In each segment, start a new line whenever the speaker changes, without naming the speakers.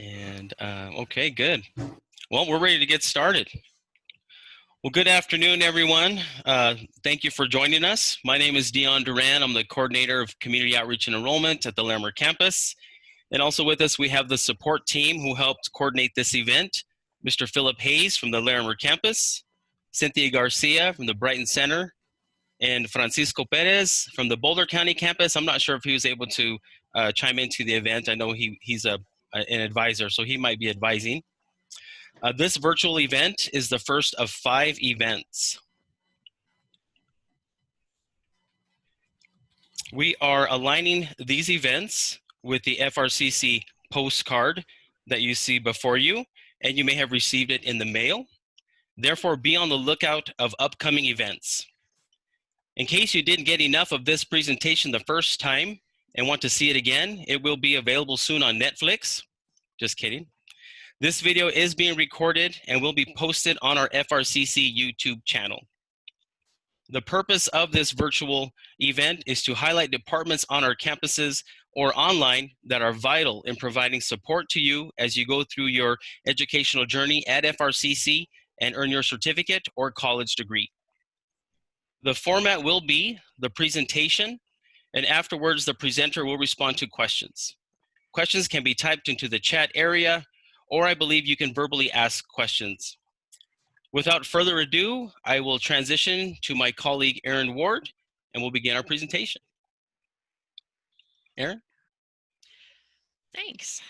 And okay, good. Well, we're ready to get started. Well, good afternoon, everyone. Thank you for joining us. My name is Dion Duran. I'm the coordinator of community outreach and enrollment at the Larimer campus. And also with us, we have the support team who helped coordinate this event, Mr. Philip Hayes from the Larimer campus, Cynthia Garcia from the Brighton Center, and Francisco Perez from the Boulder County campus. I'm not sure if he was able to chime into the event. I know he's an advisor, so he might be advising. This virtual event is the first of 5 events. We are aligning these events with the FRCC postcard that you see before you, and you may have received it in the mail. Therefore, be on the lookout of upcoming events. In case you didn't get enough of this presentation the first time and want to see it again, it will be available soon on Netflix. Just kidding. This video is being recorded and will be posted on our FRCC YouTube channel. The purpose of this virtual event is to highlight departments on our campuses or online that are vital in providing support to you as you go through your educational journey at FRCC and earn your certificate or college degree. The format will be the presentation, and afterwards the presenter will respond to questions. Questions can be typed into the chat area, or I believe you can verbally ask questions. Without further ado, I will transition to my colleague, Erin Ward, and we'll begin our presentation. Erin?
Thanks.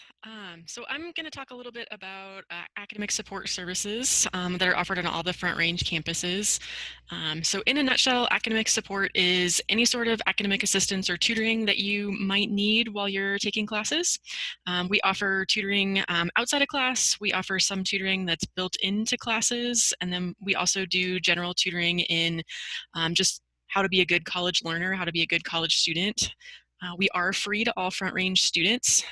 So I'm going to talk a little bit about academic support services that are offered on all the Front Range campuses. So in a nutshell, academic support is any sort of academic assistance or tutoring that you might need while you're taking classes. We offer tutoring outside of class. We offer some tutoring that's built into classes. And then we also do general tutoring in just how to be a good college learner, how to be a good college student. We are free to all Front Range students.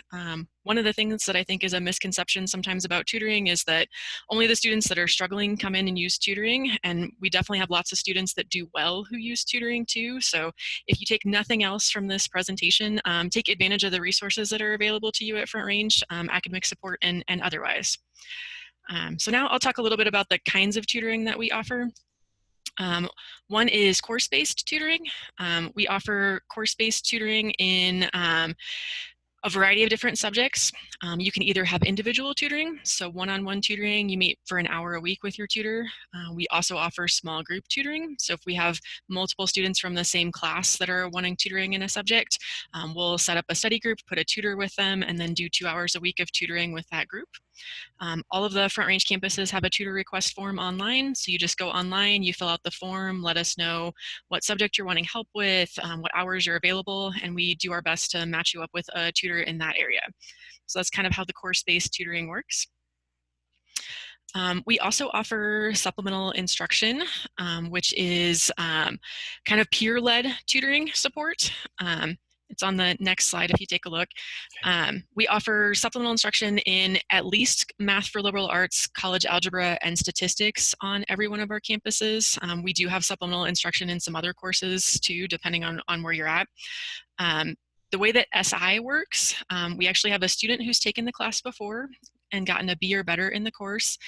One of the things that I think is a misconception sometimes about tutoring is that only the students that are struggling come in and use tutoring, and we definitely have lots of students that do well who use tutoring too. So if you take nothing else from this presentation, take advantage of the resources that are available to you at Front Range, academic support and otherwise. So now I'll talk a little bit about the kinds of tutoring that we offer. One is course-based tutoring. We offer course-based tutoring in a variety of different subjects. You can either have individual tutoring, so one-on-one tutoring, you meet for an hour a week with your tutor. We also offer small group tutoring. So if we have multiple students from the same class that are wanting tutoring in a subject, we'll set up a study group, put a tutor with them, and then do 2 hours a week of tutoring with that group. All of the Front Range campuses have a tutor request form online. So you just go online, you fill out the form, let us know what subject you're wanting help with, what hours you're available, and we do our best to match you up with a tutor in that area. So that's kind of how the course-based tutoring works. We also offer supplemental instruction, which is kind of peer-led tutoring support. It's on the next slide if you take a look. We offer supplemental instruction in at least math for liberal arts, college algebra, and statistics on every one of our campuses. We do have supplemental instruction in some other courses too, depending on where you're at. The way that SI works, we actually have a student who's taken the class before and gotten a B or better in the course.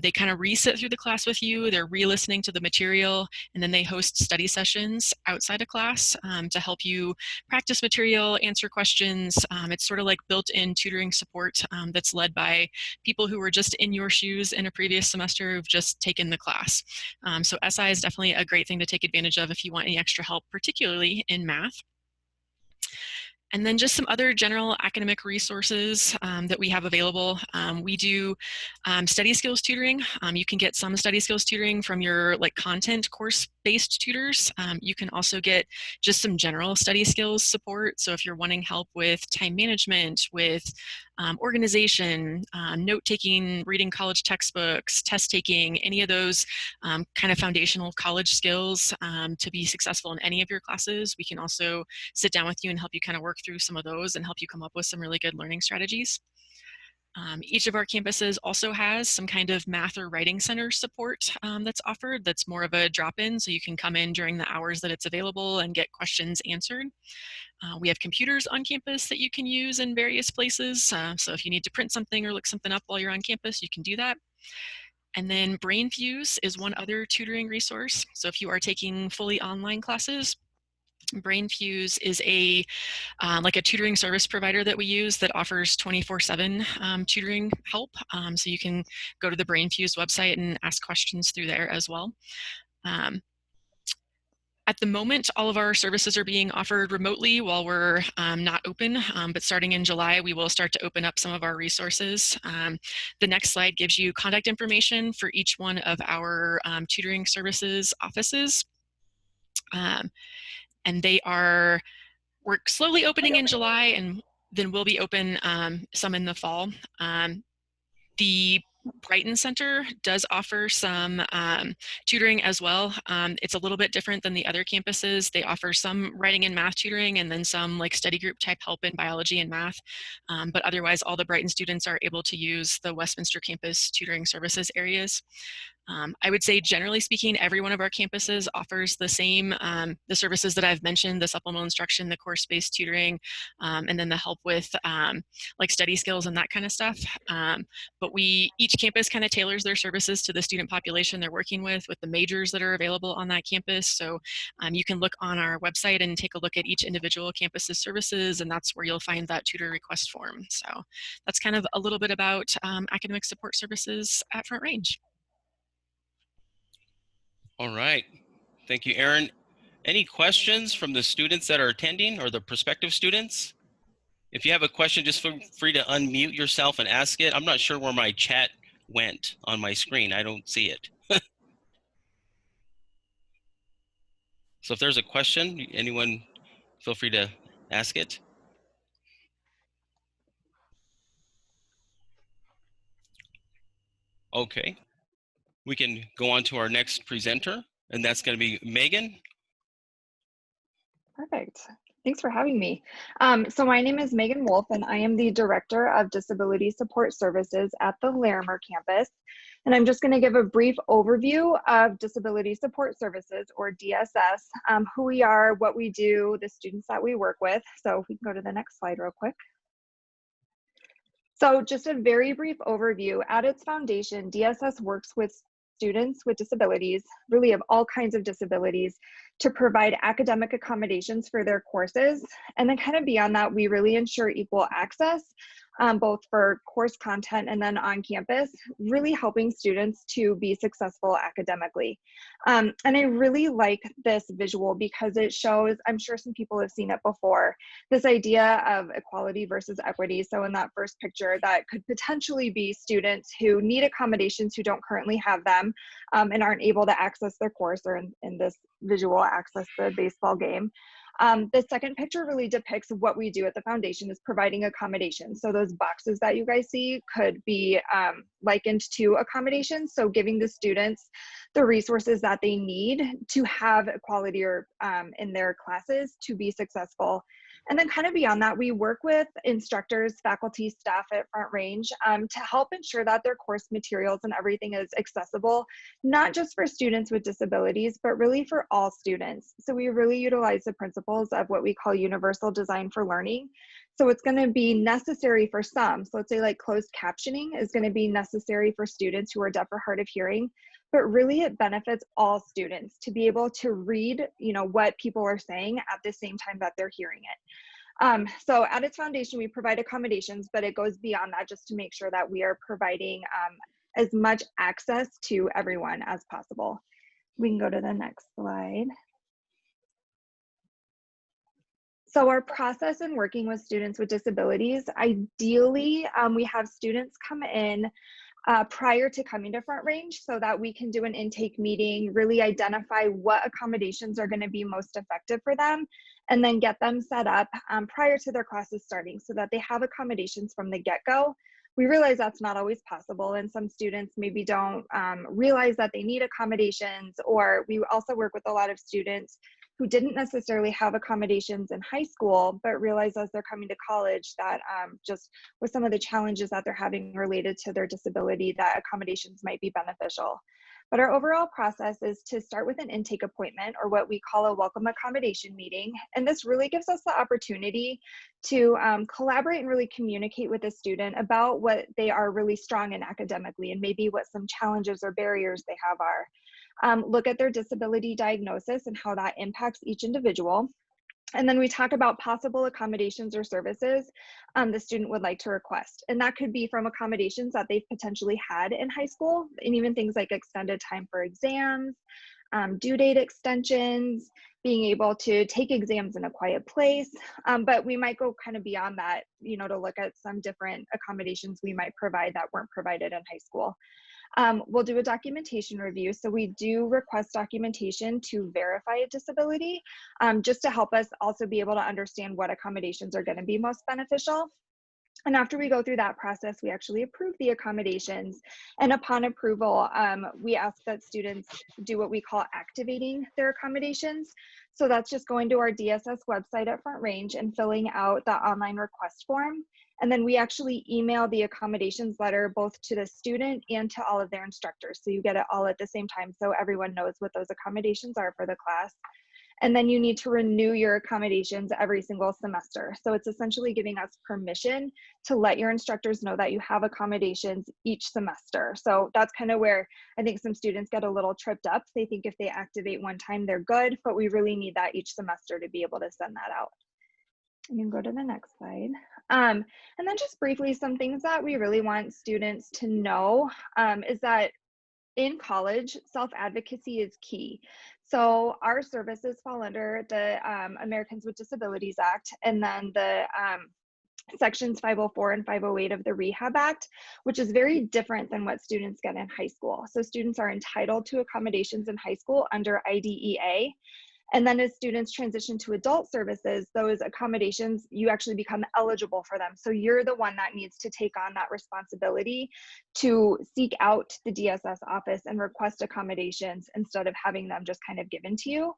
They kind of re-sit through the class with you, they're re-listening to the material, and then they host study sessions outside of class to help you practice material, answer questions. It's sort of like built-in tutoring support that's led by people who were just in your shoes in a previous semester who've just taken the class. So SI is definitely a great thing to take advantage of if you want any extra help, particularly in math. And then just some other general academic resources that we have available. We do study skills tutoring. You can get some study skills tutoring from your content course-based tutors. You can also get just some general study skills support. So if you're wanting help with time management, with organization, note-taking, reading college textbooks, test-taking, any of those kind of foundational college skills to be successful in any of your classes, we can also sit down with you and help you kind of work through some of those and help you come up with some really good learning strategies. Each of our campuses also has some kind of math or writing center support that's offered that's more of a drop-in, so you can come in during the hours that it's available and get questions answered. We have computers on campus that you can use in various places, so if you need to print something or look something up while you're on campus, you can do that. And then BrainFuse is one other tutoring resource. So if you are taking fully online classes, BrainFuse is like a tutoring service provider that we use that offers 24/7 tutoring help. So you can go to the BrainFuse website and ask questions through there as well. At the moment, all of our services are being offered remotely while we're not open, but starting in July, we will start to open up some of our resources. The next slide gives you contact information for each one of our tutoring services offices. And we're slowly opening in July, and then we'll be open some in the fall. The Brighton Center does offer some tutoring as well. It's a little bit different than the other campuses. They offer some writing and math tutoring and then some like study group type help in biology and math. But otherwise, all the Brighton students are able to use the Westminster campus tutoring services areas. I would say, generally speaking, every one of our campuses offers the same, the services that I've mentioned, the supplemental instruction, the course-based tutoring, and then the help with like study skills and that kind of stuff. But each campus kind of tailors their services to the student population they're working with the majors that are available on that campus. So you can look on our website and take a look at each individual campus's services, and that's where you'll find that tutor request form. So that's kind of a little bit about academic support services at Front Range.
All right. Thank you, Erin. Any questions from the students that are attending or the prospective students? If you have a question, just feel free to unmute yourself and ask it. I'm not sure where my chat went on my screen. I don't see it. So if there's a question, anyone feel free to ask it. Okay. We can go on to our next presenter, and that's going to be Megan.
Perfect. Thanks for having me. So my name is Megan Wolf, and I am the Director of Disability Support Services at the Larimer campus. And I'm just going to give a brief overview of Disability Support Services, or DSS, who we are, what we do, the students that we work with. So if we can go to the next slide real quick. So just a very brief overview. At its foundation, DSS works with students with disabilities, really of all kinds of disabilities, to provide academic accommodations for their courses. And then kind of beyond that, we really ensure equal access, both for course content and then on campus, really helping students to be successful academically. And I really like this visual because it shows, I'm sure some people have seen it before, this idea of equality versus equity. So in that first picture, that could potentially be students who need accommodations who don't currently have them and aren't able to access their course, or in this visual, access the baseball game. The second picture really depicts what we do at the foundation is providing accommodations. So those boxes that you guys see could be likened to accommodations. So giving the students the resources that they need to have equality or in their classes to be successful. And then kind of beyond that, we work with instructors, faculty, staff at Front Range to help ensure that their course materials and everything is accessible, not just for students with disabilities, but really for all students. So we really utilize the principles of what we call universal design for learning. So it's going to be necessary for some. So let's say like closed captioning is going to be necessary for students who are deaf or hard of hearing, but really it benefits all students to be able to read, what people are saying at the same time that they're hearing it. So at its foundation, we provide accommodations, but it goes beyond that just to make sure that we are providing as much access to everyone as possible. We can go to the next slide. So our process in working with students with disabilities, ideally, we have students come in prior to coming to Front Range so that we can do an intake meeting, really identify what accommodations are going to be most effective for them, and then get them set up prior to their classes starting so that they have accommodations from the get-go. We realize that's not always possible, and some students maybe don't realize that they need accommodations, or we also work with a lot of students who didn't necessarily have accommodations in high school, but realize as they're coming to college that just with some of the challenges that they're having related to their disability, that accommodations might be beneficial. But our overall process is to start with an intake appointment, or what we call a welcome accommodation meeting. And this really gives us the opportunity to collaborate and really communicate with a student about what they are really strong in academically, and maybe what some challenges or barriers they have are. Look at their disability diagnosis and how that impacts each individual. And then we talk about possible accommodations or services the student would like to request. And that could be from accommodations that they've potentially had in high school, and even things like extended time for exams, due date extensions, being able to take exams in a quiet place. But we might go kind of beyond that, to look at some different accommodations we might provide that weren't provided in high school. We'll do a documentation review. So we do request documentation to verify a disability, just to help us also be able to understand what accommodations are going to be most beneficial. And after we go through that process, we actually approve the accommodations. And upon approval, we ask that students do what we call activating their accommodations. So that's just going to our DSS website at Front Range and filling out the online request form. And then we actually email the accommodations letter both to the student and to all of their instructors. So you get it all at the same time, so everyone knows what those accommodations are for the class. And then you need to renew your accommodations every single semester. So it's essentially giving us permission to let your instructors know that you have accommodations each semester. So that's kind of where I think some students get a little tripped up. They think if they activate one time, they're good, but we really need that each semester to be able to send that out. You can go to the next slide. And then just briefly, some things that we really want students to know is that in college, self-advocacy is key. So our services fall under the Americans with Disabilities Act, and then the sections 504 and 508 of the Rehab Act, which is very different than what students get in high school. So students are entitled to accommodations in high school under IDEA. And then as students transition to adult services, those accommodations, you actually become eligible for them. So you're the one that needs to take on that responsibility to seek out the DSS office and request accommodations instead of having them just kind of given to you.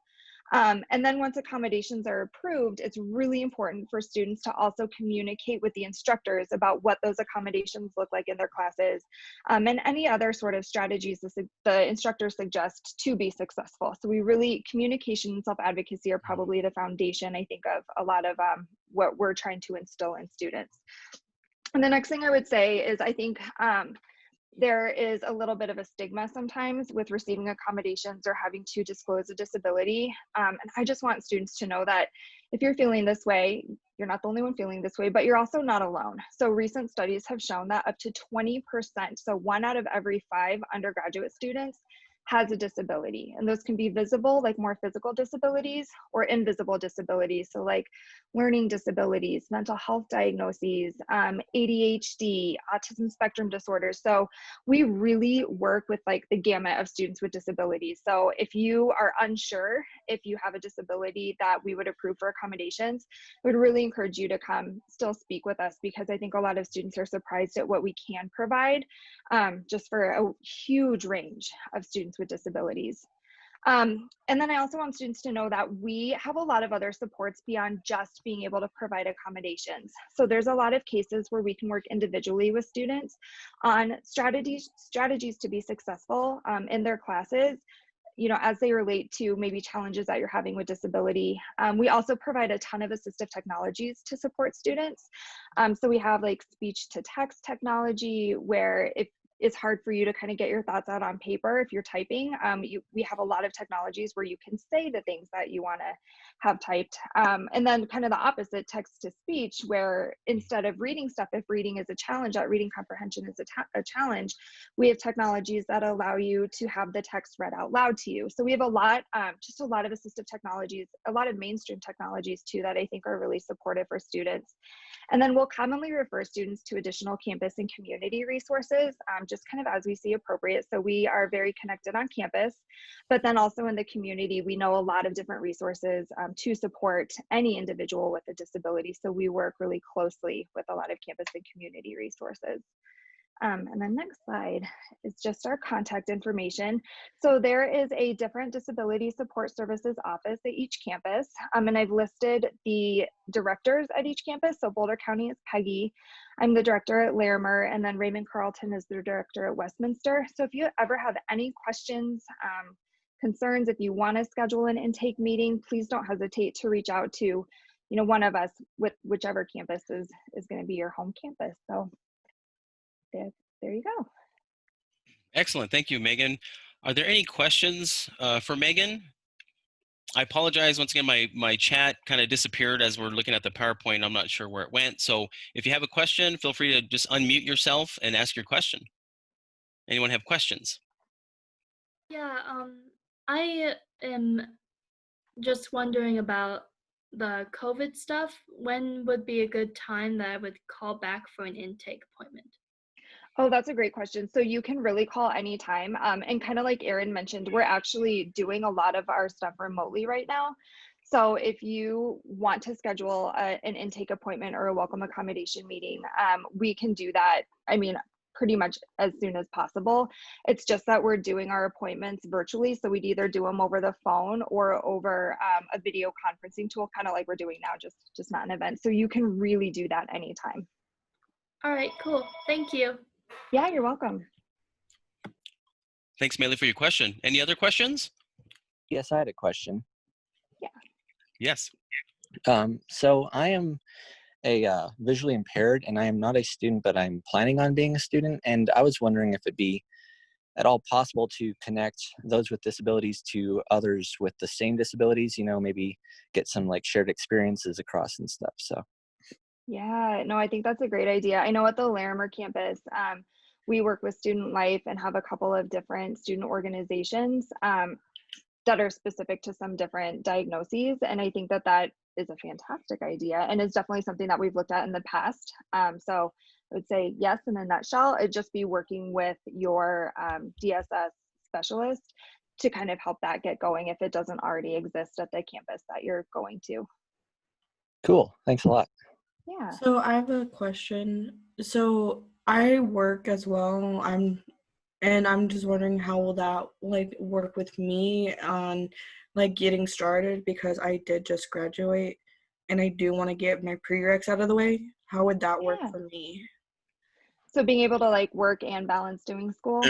And then once accommodations are approved, it's really important for students to also communicate with the instructors about what those accommodations look like in their classes, and any other sort of strategies the instructors suggest to be successful. So communication and self-advocacy are probably the foundation, I think, of a lot of what we're trying to instill in students. And the next thing I would say is I think there is a little bit of a stigma sometimes with receiving accommodations or having to disclose a disability. And I just want students to know that if you're feeling this way, you're not the only one feeling this way, but you're also not alone. So recent studies have shown that up to 20%, so 1 out of every 5 undergraduate students has a disability. And those can be visible, like more physical disabilities, or invisible disabilities. So like learning disabilities, mental health diagnoses, ADHD, autism spectrum disorders. So we really work with like the gamut of students with disabilities. So if you are unsure if you have a disability that we would approve for accommodations, I would really encourage you to come still speak with us, because I think a lot of students are surprised at what we can provide, just for a huge range of students with disabilities. And then I also want students to know that we have a lot of other supports beyond just being able to provide accommodations. So there's a lot of cases where we can work individually with students on strategies to be successful in their classes, as they relate to maybe challenges that you're having with disability. We also provide a ton of assistive technologies to support students. So we have like speech to text technology, where if it's hard for you to kind of get your thoughts out on paper if you're typing, we have a lot of technologies where you can say the things that you want to have typed. And then kind of the opposite, text to speech, where instead of reading stuff, if reading is a challenge, that reading comprehension is a challenge, we have technologies that allow you to have the text read out loud to you. So we have a lot, just a lot of assistive technologies, a lot of mainstream technologies too, that I think are really supportive for students. And then we'll commonly refer students to additional campus and community resources, just kind of as we see appropriate. So we are very connected on campus, but then also in the community, we know a lot of different resources to support any individual with a disability. So we work really closely with a lot of campus and community resources. And then next slide is just our contact information. So there is a different disability support services office at each campus. And I've listed the directors at each campus. So Boulder County is Peggy. I'm the director at Larimer, and then Raymond Carlton is the director at Westminster. So if you ever have any questions, concerns, if you want to schedule an intake meeting, please don't hesitate to reach out to, one of us with whichever campus is going to be your home campus. So there you go.
Excellent. Thank you, Megan. Are there any questions for Megan? I apologize. Once again, my chat kind of disappeared as we're looking at the PowerPoint. I'm not sure where it went. So if you have a question, feel free to just unmute yourself and ask your question. Anyone have questions?
Yeah, I am just wondering about the COVID stuff. When would be a good time that I would call back for an intake appointment?
Oh, that's a great question. So you can really call anytime. And kind of like Erin mentioned, we're actually doing a lot of our stuff remotely right now. So if you want to schedule an intake appointment or a welcome accommodation meeting, we can do that. I mean, pretty much as soon as possible. It's just that we're doing our appointments virtually. So we'd either do them over the phone or over a video conferencing tool, kind of like we're doing now, just not an event. So you can really do that anytime.
All right, cool. Thank you.
Yeah, you're welcome.
Thanks, Meili, for your question. Any other questions?
Yes, I had a question.
Yeah.
Yes.
So I am a visually impaired, and I am not a student, but I'm planning on being a student. And I was wondering if it'd be at all possible to connect those with disabilities to others with the same disabilities, maybe get some like shared experiences across and stuff. So.
Yeah, no, I think that's a great idea. I know at the Larimer campus, we work with Student Life and have a couple of different student organizations that are specific to some different diagnoses. And I think that is a fantastic idea and is definitely something that we've looked at in the past. So I would say yes, in a nutshell, it'd just be working with your DSS specialist to kind of help that get going if it doesn't already exist at the campus that you're going to.
Cool, thanks a lot.
Yeah.
So I have a question. So I work as well. I'm just wondering how will that work with me on getting started, because I did just graduate and I do want to get my prereqs out of the way. How would that work for me?
So being able to work and balance doing school?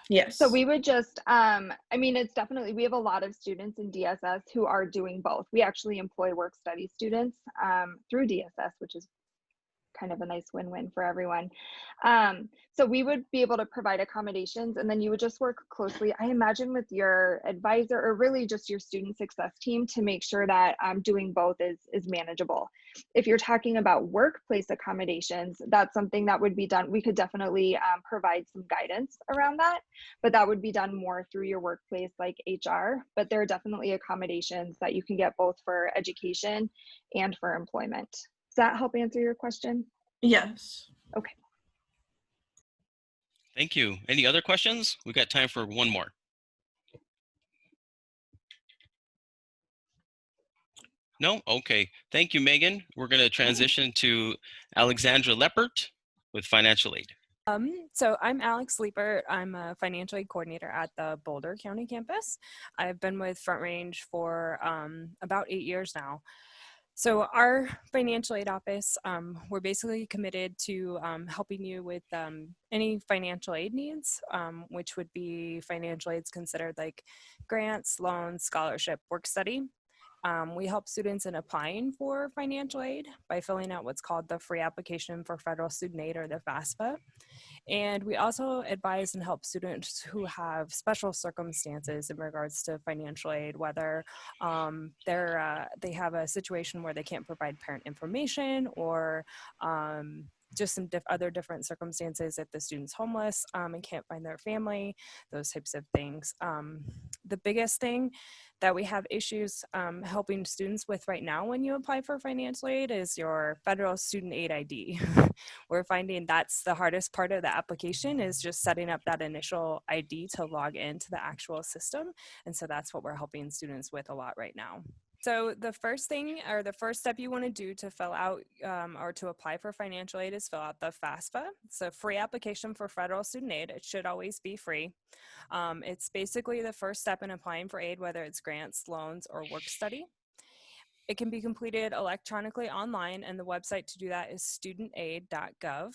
Yes.
So we would just, it's definitely, we have a lot of students in DSS who are doing both. We actually employ work study students through DSS, which is kind of a nice win-win for everyone. So we would be able to provide accommodations, and then you would just work closely, I imagine, with your advisor or really just your student success team to make sure that doing both is manageable. If you're talking about workplace accommodations, that's something that would be done. We could definitely provide some guidance around that, but that would be done more through your workplace like HR. But there are definitely accommodations that you can get both for education and for employment. Does that help answer your question?
Yes.
Okay.
Thank you. Any other questions? We've got time for one more. No? Okay. Thank you, Megan. We're going to transition to Alexandra Leppert with financial aid.
So I'm Alex Leppert. I'm a financial aid coordinator at the Boulder County campus. I've been with Front Range for about 8 years now. So our financial aid office, we're basically committed to helping you with any financial aid needs, which would be financial aids considered like grants, loans, scholarship, work study. We help students in applying for financial aid by filling out what's called the free application for federal student aid, or the FAFSA. And we also advise and help students who have special circumstances in regards to financial aid, whether they have a situation where they can't provide parent information, or just some other different circumstances if the student's homeless and can't find their family, those types of things. The biggest thing that we have issues helping students with right now when you apply for financial aid is your federal student aid ID. We're finding that's the hardest part of the application, is just setting up that initial ID to log into the actual system. And so that's what we're helping students with a lot right now. So the first thing or the first step you want to do to fill out or to apply for financial aid is fill out the FAFSA. It's a free application for federal student aid. It should always be free. It's basically the first step in applying for aid, whether it's grants, loans, or work study. It can be completed electronically online, and the website to do that is studentaid.gov.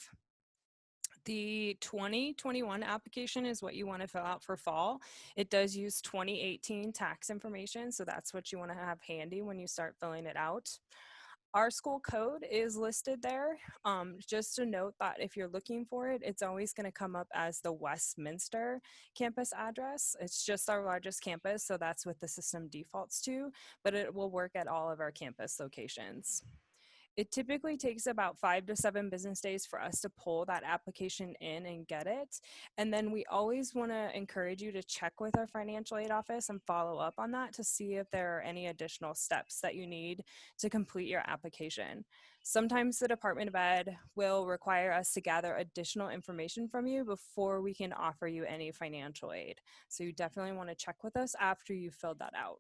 The 2021 application is what you want to fill out for fall. It does use 2018 tax information, so that's what you want to have handy when you start filling it out. Our school code is listed there. Just to note that if you're looking for it, it's always going to come up as the Westminster campus address. It's just our largest campus, so that's what the system defaults to, but it will work at all of our campus locations. It typically takes about 5 to 7 business days for us to pull that application in and get it. And then we always want to encourage you to check with our financial aid office and follow up on that to see if there are any additional steps that you need to complete your application. Sometimes the Department of Ed will require us to gather additional information from you before we can offer you any financial aid. So you definitely want to check with us after you've filled that out.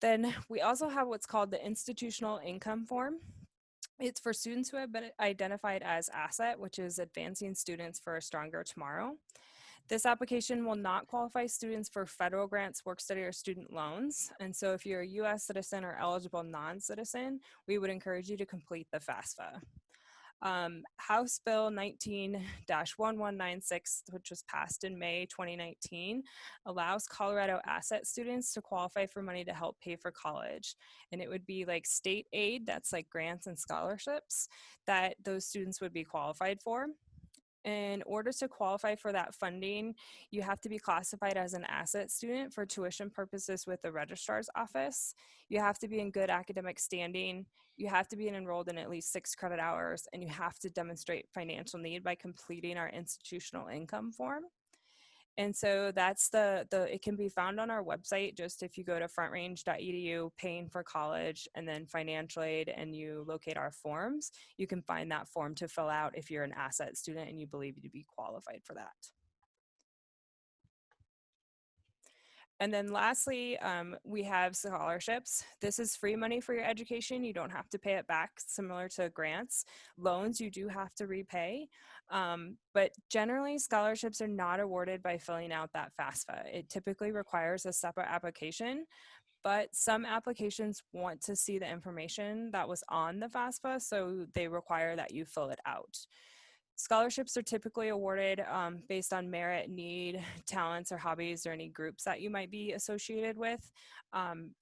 Then we also have what's called the institutional income form. It's for students who have been identified as asset, which is advancing students for a stronger tomorrow. This application will not qualify students for federal grants, work study, or student loans. And so if you're a US citizen or eligible non-citizen, we would encourage you to complete the FAFSA. House Bill 19-1196, which was passed in May 2019, allows Colorado asset students to qualify for money to help pay for college. And it would be like state aid, that's like grants and scholarships, that those students would be qualified for. In order to qualify for that funding, you have to be classified as an asset student for tuition purposes with the registrar's office. You have to be in good academic standing. You have to be enrolled in at least 6 credit hours, and you have to demonstrate financial need by completing our institutional income form. And so that's it can be found on our website. Just if you go to frontrange.edu, paying for college, and then financial aid, and you locate our forms, you can find that form to fill out if you're an asset student and you believe you to be qualified for that. And then lastly, we have scholarships. This is free money for your education. You don't have to pay it back, similar to grants. Loans, you do have to repay. But generally, scholarships are not awarded by filling out that FAFSA. It typically requires a separate application, but some applications want to see the information that was on the FAFSA, so they require that you fill it out. Scholarships are typically awarded based on merit, need, talents, or hobbies, or any groups that you might be associated with.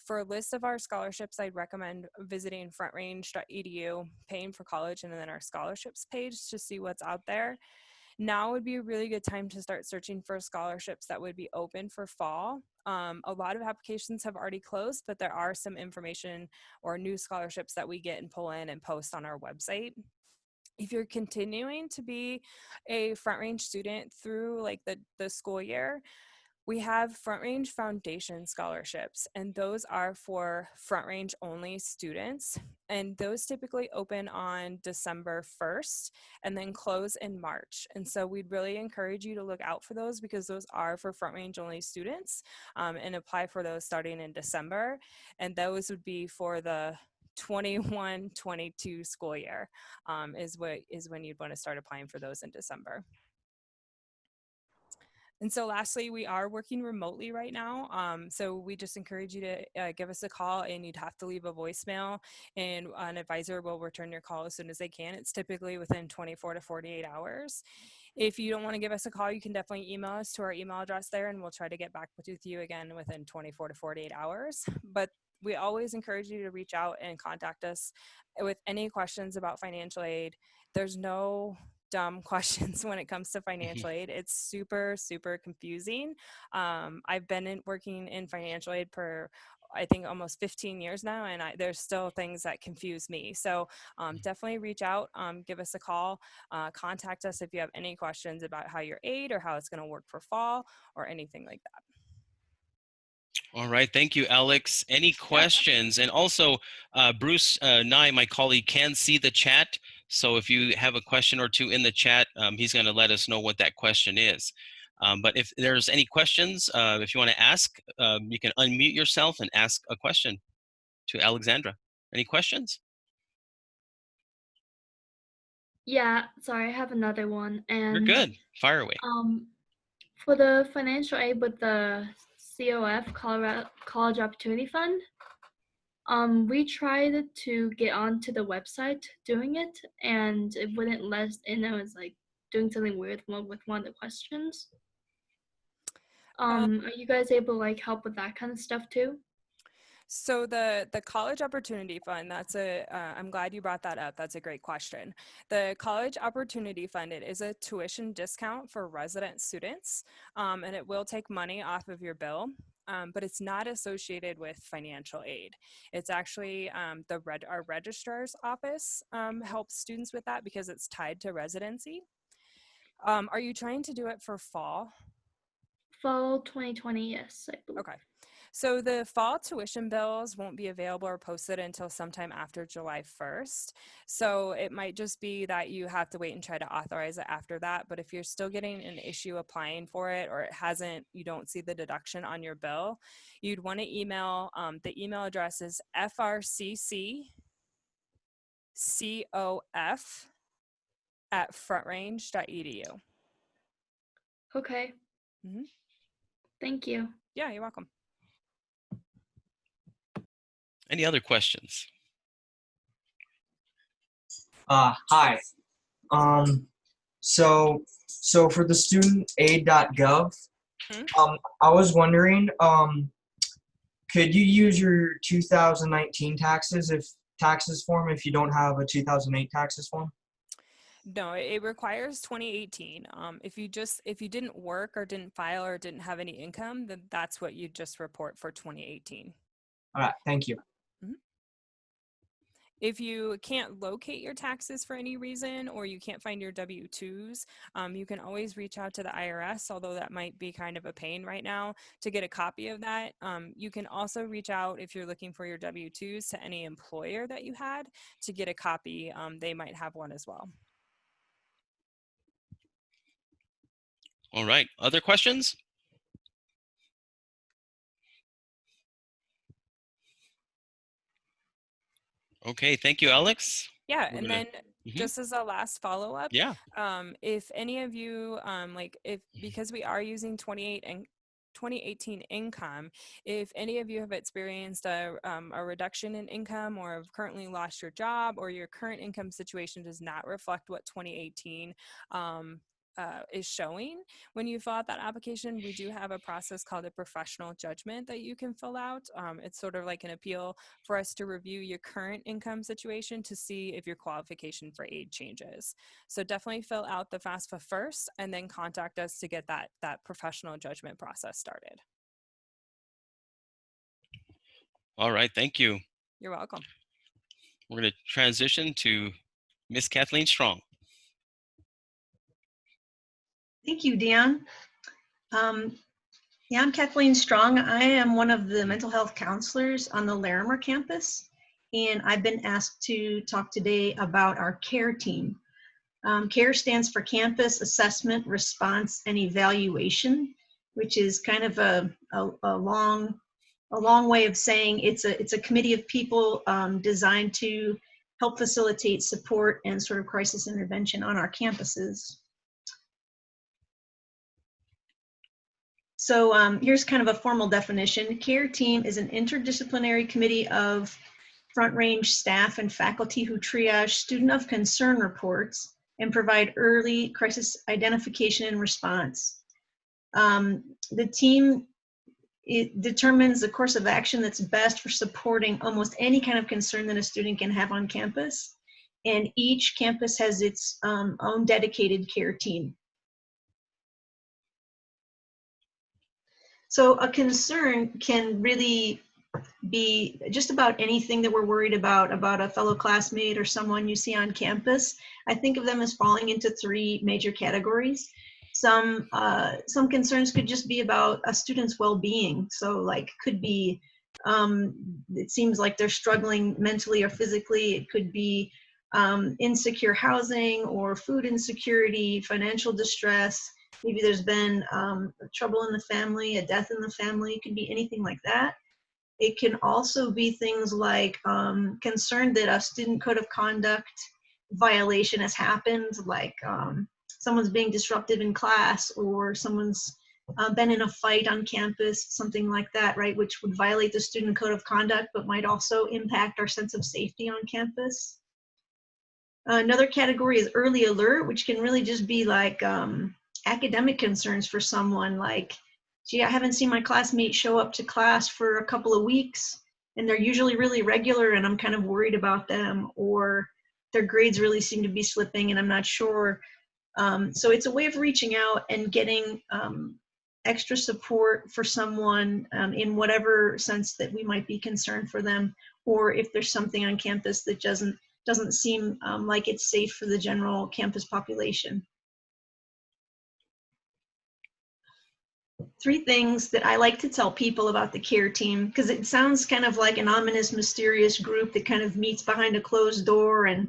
For a list of our scholarships, I'd recommend visiting frontrange.edu, paying for college, and then our scholarships page to see what's out there. Now would be a really good time to start searching for scholarships that would be open for fall. A lot of applications have already closed, but there are some information or new scholarships that we get and pull in and post on our website. If you're continuing to be a Front Range student through like the school year, we have Front Range Foundation scholarships, and those are for Front Range only students. And those typically open on December 1st and then close in March. And so we'd really encourage you to look out for those, because those are for Front Range only students, and apply for those starting in December. And those would be for the 21-22 school year is when you'd want to start applying for those in December. And so lastly, we are working remotely right now. So we just encourage you to give us a call, and you'd have to leave a voicemail, and an advisor will return your call as soon as they can. It's typically within 24 to 48 hours. If you don't want to give us a call, you can definitely email us to our email address there, and we'll try to get back with you again within 24 to 48 hours. But we always encourage you to reach out and contact us with any questions about financial aid. There's no dumb questions when it comes to financial aid. It's super, super confusing. I've been working in financial aid for, I think, almost 15 years now, and there's still things that confuse me. So definitely reach out, give us a call, contact us if you have any questions about how your aid or how it's going to work for fall or anything like that.
All right, thank you, Alex. Any questions? And also, Bruce Nye, my colleague, can see the chat. So if you have a question or two in the chat, he's going to let us know what that question is. But if there's any questions, if you want to ask, you can unmute yourself and ask a question to Alexandra. Any questions?
Yeah, sorry, I have another one.
You're
And
good. Fire away.
for the financial aid with the COF, Colorado College Opportunity Fund, we tried to get onto the website doing it, and it wouldn't let us in. I was like doing something weird with one of the questions. Are you guys able to like help with that kind of stuff too?
So the College Opportunity Fund, that's I'm glad you brought that up. That's a great question. The College Opportunity Fund, it is a tuition discount for resident students, and it will take money off of your bill, but it's not associated with financial aid. It's actually our registrar's office helps students with that because it's tied to residency. Are you trying to do it for fall?
Fall 2020, yes, I believe.
Okay. So the fall tuition bills won't be available or posted until sometime after July 1st. So it might just be that you have to wait and try to authorize it after that. But if you're still getting an issue applying for it, or you don't see the deduction on your bill, you'd want to email, the email address is FRCC COF at frontrange.edu.
Okay.
Mm-hmm.
Thank you.
Yeah, you're welcome.
Any other questions?
Hi. So for the studentaid.gov, I was wondering, could you use your 2019 taxes form if you don't have a 2008 taxes form?
No, it requires 2018. If you didn't work or didn't file or didn't have any income, then that's what you just report for 2018.
All right, thank you.
Mm-hmm. If you can't locate your taxes for any reason, or you can't find your W-2s, you can always reach out to the IRS, although that might be kind of a pain right now to get a copy of that. You can also reach out if you're looking for your W-2s to any employer that you had to get a copy. They might have one as well.
All right. Other questions? Okay. Thank you, Alex.
Yeah, and then
Mm-hmm.
just as a last follow-up,
yeah.
If any of you, because we are using 2018 income, if any of you have experienced a reduction in income or have currently lost your job, or your current income situation does not reflect what 2018 is showing, when you fill out that application, we do have a process called a professional judgment that you can fill out. It's sort of like an appeal for us to review your current income situation to see if your qualification for aid changes. So definitely fill out the FAFSA first, and then contact us to get that professional judgment process started.
All right. Thank you.
You're welcome.
We're going to transition to Miss Kathleen Strong.
Thank you, Dion. Yeah, I'm Kathleen Strong. I am one of the mental health counselors on the Larimer campus, and I've been asked to talk today about our CARE team. CARE stands for Campus Assessment, Response, and Evaluation, which is kind of a long way of saying it's a committee of people designed to help facilitate support and sort of crisis intervention on our campuses. So here's kind of a formal definition. CARE team is an interdisciplinary committee of Front Range staff and faculty who triage student of concern reports and provide early crisis identification and response. The team, it determines the course of action that's best for supporting almost any kind of concern that a student can have on campus. And each campus has its own dedicated CARE team. So a concern can really be just about anything that we're worried about a fellow classmate or someone you see on campus. I think of them as falling into three major categories. Some concerns could just be about a student's well-being. So like could be, it seems like they're struggling mentally or physically. It could be insecure housing or food insecurity, financial distress. maybe there's been trouble in the family, a death in the family. It could be anything like that. It can also be things like concern that a student code of conduct violation has happened, like someone's being disruptive in class, or someone's been in a fight on campus, something like that, right, which would violate the student code of conduct, but might also impact our sense of safety on campus. Another category is early alert, which can really just be like academic concerns for someone, like, gee, I haven't seen my classmate show up to class for a couple of weeks, and they're usually really regular, and I'm kind of worried about them, or their grades really seem to be slipping, and I'm not sure. So it's a way of reaching out and getting extra support for someone in whatever sense that we might be concerned for them, or if there's something on campus that doesn't seem like it's safe for the general campus population. 3 things that I like to tell people about the CARE team, because it sounds kind of like an ominous, mysterious group that kind of meets behind a closed door, and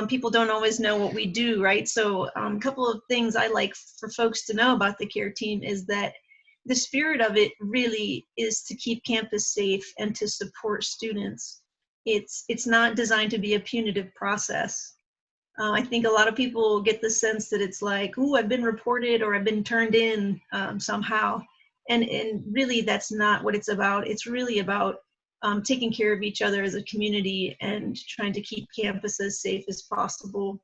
people don't always know what we do, right? So a couple of things I like for folks to know about the CARE team is that the spirit of it really is to keep campus safe and to support students. It's not designed to be a punitive process. I think a lot of people get the sense that it's like, ooh, I've been reported or I've been turned in somehow. And really that's not what it's about. It's really about taking care of each other as a community and trying to keep campus as safe as possible.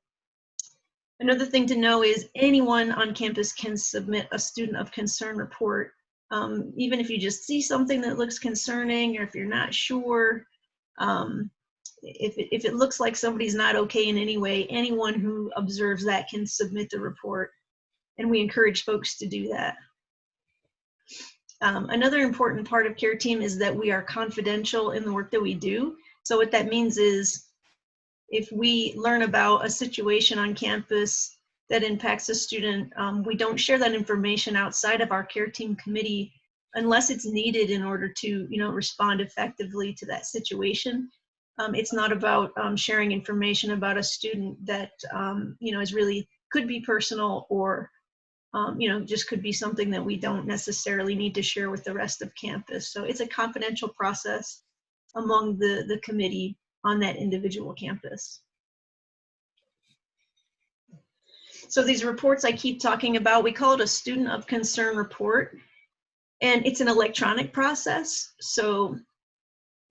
Another thing to know is anyone on campus can submit a student of concern report. Even if you just see something that looks concerning, or if you're not sure, if it looks like somebody's not okay in any way, anyone who observes that can submit the report, and we encourage folks to do that. Another important part of CARE team is that we are confidential in the work that we do. So what that means is if we learn about a situation on campus that impacts a student, we don't share that information outside of our CARE team committee unless it's needed in order to, respond effectively to that situation. It's not about sharing information about a student that, is really could be personal, or, just could be something that we don't necessarily need to share with the rest of campus. So it's a confidential process among the committee on that individual campus. So these reports I keep talking about, we call it a student of concern report, and it's an electronic process. So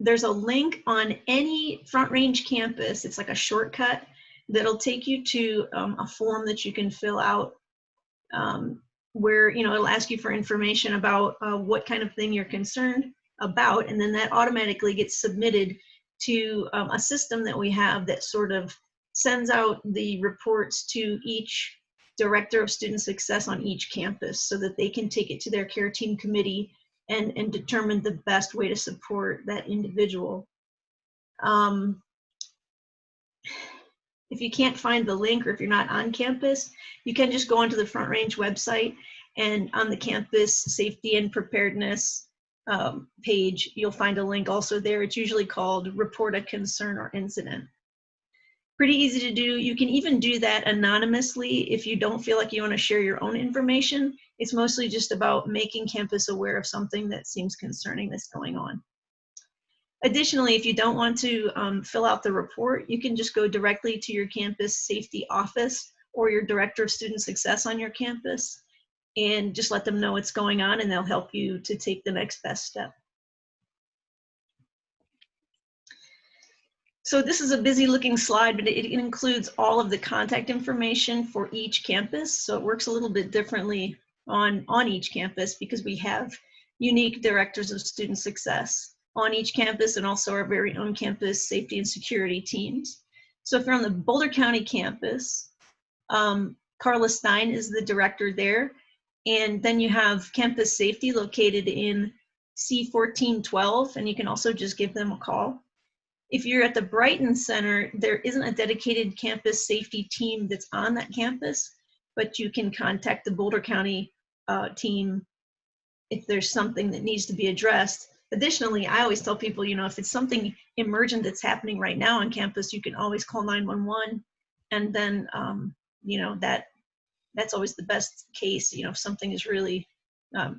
there's a link on any Front Range campus. It's like a shortcut that'll take you to a form that you can fill out where, it'll ask you for information about what kind of thing you're concerned about, and then that automatically gets submitted to a system that we have that sort of sends out the reports to each director of student success on each campus so that they can take it to their CARE team committee and determine the best way to support that individual. If you can't find the link, or if you're not on campus, you can just go onto the Front Range website, and on the campus safety and preparedness page, you'll find a link also there. It's usually called Report a Concern or Incident. Pretty easy to do. You can even do that anonymously if you don't feel like you want to share your own information. It's mostly just about making campus aware of something that seems concerning that's going on. Additionally, if you don't want to fill out the report, you can just go directly to your campus safety office or your director of student success on your campus and just let them know what's going on, and they'll help you to take the next best step. So this is a busy looking slide, but it includes all of the contact information for each campus. So it works a little bit differently on each campus because we have unique directors of student success on each campus, and also our very own campus safety and security teams. So if you're on the Boulder County campus, Carla Stein is the director there. And then you have campus safety located in C1412, and you can also just give them a call. If you're at the Brighton Center, there isn't a dedicated campus safety team that's on that campus, but you can contact the Boulder County team if there's something that needs to be addressed. Additionally, I always tell people, if it's something emergent that's happening right now on campus, you can always call 911, and then, that's always the best case, you know, if something is really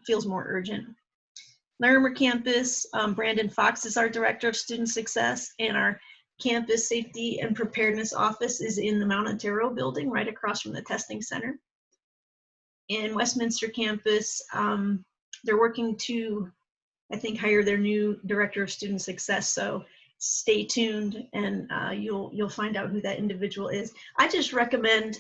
feels more urgent. Larimer campus, Brandon Fox is our director of student success, and our campus safety and preparedness office is in the Mount Antero building right across from the testing center. In Westminster campus, they're working to, I think, hire their new director of student success. So stay tuned, and you'll find out who that individual is. I just recommend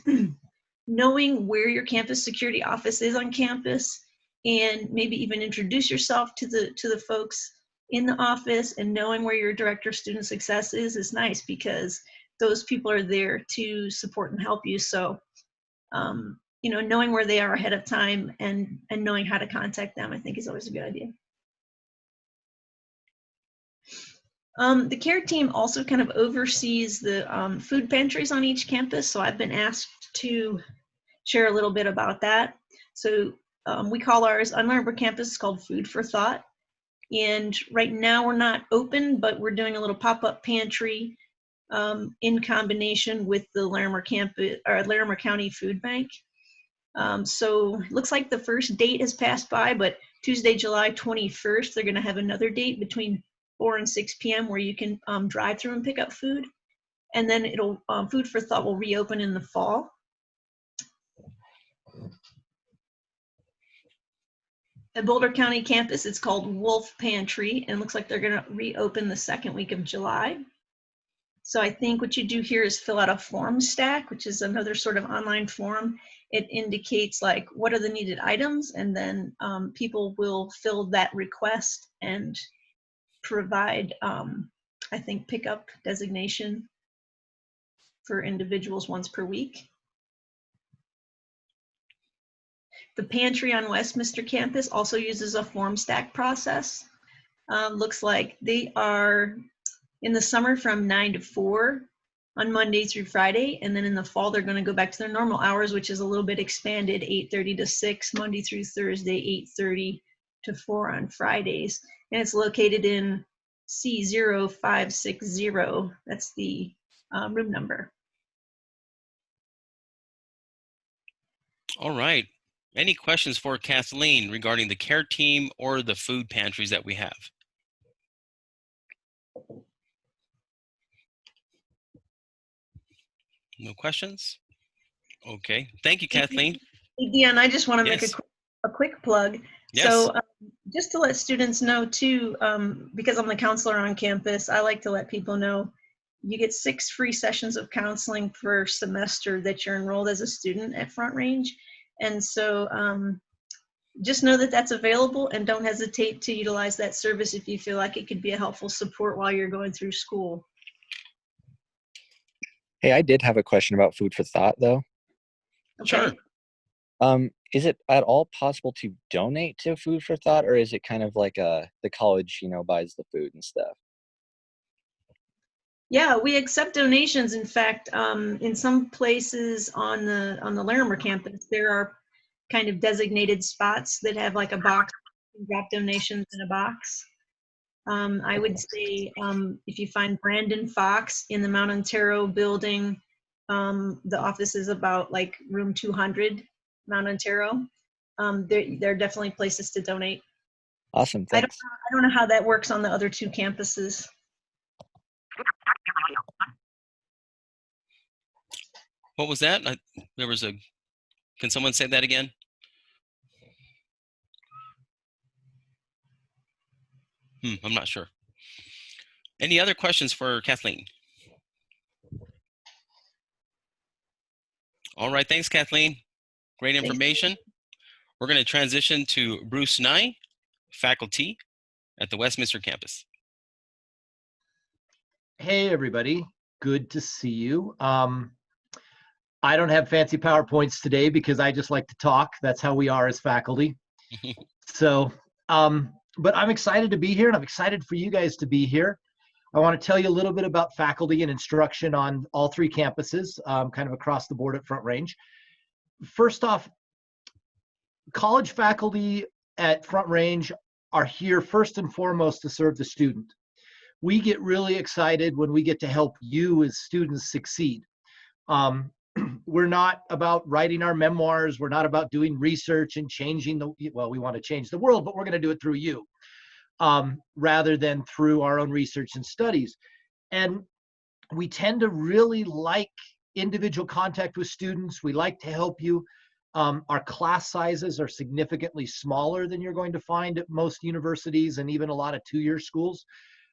knowing where your campus security office is on campus, and maybe even introduce yourself to the folks in the office, and knowing where your director of student success is nice, because those people are there to support and help you. So, you know, knowing where they are ahead of time and knowing how to contact them, I think is always a good idea. The care team also kind of oversees the food pantries on each campus. So I've been asked to share a little bit about that. So we call ours on our campus, it's called Food for Thought. And right now we're not open, but we're doing a little pop-up pantry in combination with the Larimer campus or Larimer County Food Bank. So it looks like the first date has passed by, but Tuesday, July 21st, they're gonna have another date between 4 and 6 p.m. where you can drive through and pick up food. And then it'll Food for Thought will reopen in the fall. At Boulder County campus, it's called Wolf Pantry, and it looks like they're gonna reopen the second week of July. So I think what you do here is fill out a form stack, which is another sort of online form. It indicates like what are the needed items, and then people will fill that request and provide, I think, pickup designation for individuals once per week. The pantry on Westminster campus also uses a form stack process. Looks like they are in the summer from 9 to 4 on Monday through Friday, and then in the fall they're going to go back to their normal hours, which is a little bit expanded, 8:30 to 6 Monday through Thursday, 8:30 to 4 on Fridays. And it's located in C0560. That's the room number.
All right. Any questions for Kathleen regarding the care team or the food pantries that we have? No questions? Okay. Thank you, Kathleen.
Hey, Dion, I just want to
Yes.
make a quick plug.
Yes.
So just to let students know too, because I'm the counselor on campus, I like to let people know you get 6 free sessions of counseling per semester that you're enrolled as a student at Front Range. And so just know that that's available, and don't hesitate to utilize that service if you feel like it could be a helpful support while you're going through school.
Hey, I did have a question about Food for Thought, though.
Okay.
Sure.
Is it at all possible to donate to Food for Thought, or is it kind of like the college, you know, buys the food and stuff?
Yeah, we accept donations. In fact, in some places on the Larimer campus, there are kind of designated spots that have like a box, you can drop donations in a box. I would say if you find Brandon Fox in the Mount Antero building, the office is about like room 200, Mount Antero. There are definitely places to donate.
Awesome, thanks.
I don't know how that works on the other 2 campuses.
What was that? There was can someone say that again? I'm not sure. Any other questions for Kathleen? All right, thanks, Kathleen. Great information. We're going to transition to Bruce Nye, faculty at the Westminster campus.
Hey, everybody. Good to see you. I don't have fancy PowerPoints today because I just like to talk. That's how we are as faculty. So, but I'm excited to be here, and I'm excited for you guys to be here. I want to tell you a little bit about faculty and instruction on all 3 campuses, kind of across the board at Front Range. First off, college faculty at Front Range are here first and foremost to serve the student. We get really excited when we get to help you as students succeed. we're not about writing our memoirs. We're not about doing research and changing well, we want to change the world, but we're going to do it through you, rather than through our own research and studies. And we tend to really like individual contact with students. We like to help you. Our class sizes are significantly smaller than you're going to find at most universities and even a lot of two-year schools.